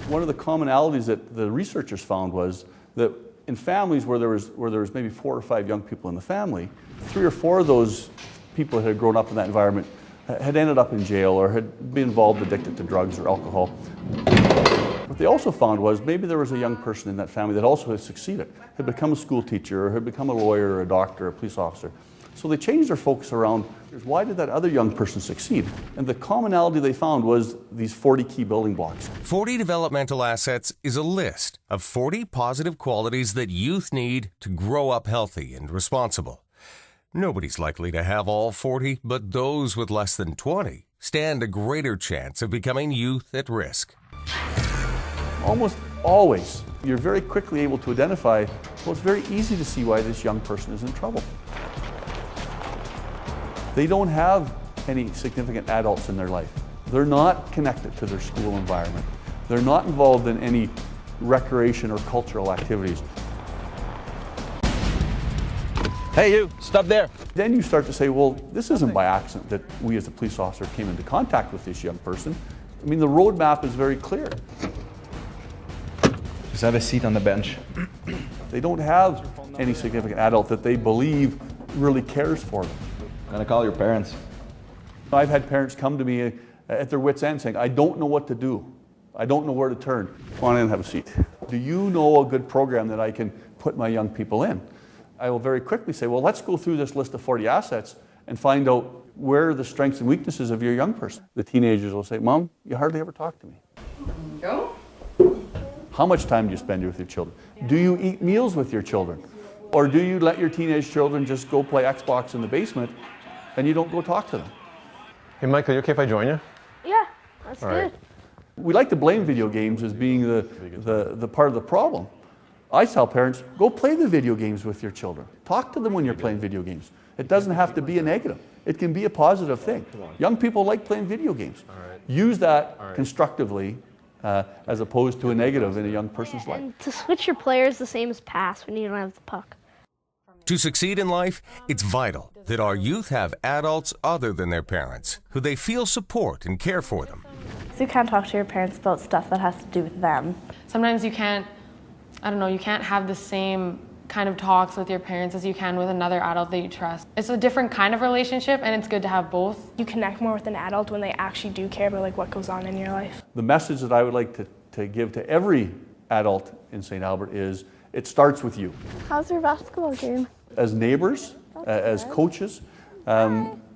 One of the commonalities that the researchers found was that in families where there was maybe 4 or 5 young people in the family, 3 or 4 of those people that had grown up in that environment had ended up in jail or had been involved, addicted to drugs or alcohol. What they also found was maybe there was a young person in that family that also had succeeded, had become a school teacher or had become a lawyer or a doctor or a police officer. So they changed their focus around, why did that other young person succeed? And the commonality they found was these 40 key building blocks. 40 Developmental Assets is a list of 40 positive qualities that youth need to grow up healthy and responsible. Nobody's likely to have all 40, but those with less than 20 stand a greater chance of becoming youth at risk. Almost always, you're very quickly able to identify, well, it's very easy to see why this young person is in trouble. They don't have any significant adults in their life. They're not connected to their school environment. They're not involved in any recreation or cultural activities. Hey you, stop there. Then you start to say, well, this isn't by accident that we as a police officer came into contact with this young person. I mean, the roadmap is very clear. Just have a seat on the bench. They don't have any significant adult that they believe really cares for them. I'm gonna call your parents. I've had parents come to me at their wits' end saying, I don't know what to do. I don't know where to turn. Come on in and have a seat. Do you know a good program that I can put my young people in? I will very quickly say, well, let's go through this list of 40 assets and find out where are the strengths and weaknesses of your young person. The teenagers will say, Mom, you hardly ever talk to me. Go. How much time do you spend with your children? Do you eat meals with your children? Or do you let your teenage children just go play Xbox in the basement and you don't go talk to them? Hey Michael, you okay if I join you? Yeah, that's All good. right. We like to blame video games as being the part of the problem. I tell parents, go play the video games with your children. Talk to them when you're playing video games. It doesn't have to be a negative. It can be a positive thing. Young people like playing video games. Use that constructively as opposed to a negative in a young person's life. And to switch your player is the same as pass when you don't have the puck. To succeed in life, it's vital that our youth have adults other than their parents, who they feel support and care for them. So you can't talk to your parents about stuff that has to do with them. Sometimes you can't, you can't have the same kind of talks with your parents as you can with another adult that you trust. It's a different kind of relationship and it's good to have both. You connect more with an adult when they actually do care about what goes on in your life. The message that I would like to give to every adult in St. Albert is, it starts with you. How's your basketball game? As neighbors, as coaches,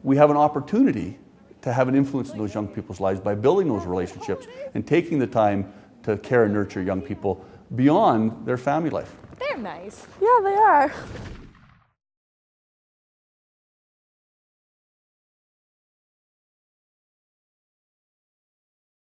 we have an opportunity to have an influence in those young people's lives by building those relationships and taking the time to care and nurture young people beyond their family life. They're nice. Yeah, they are.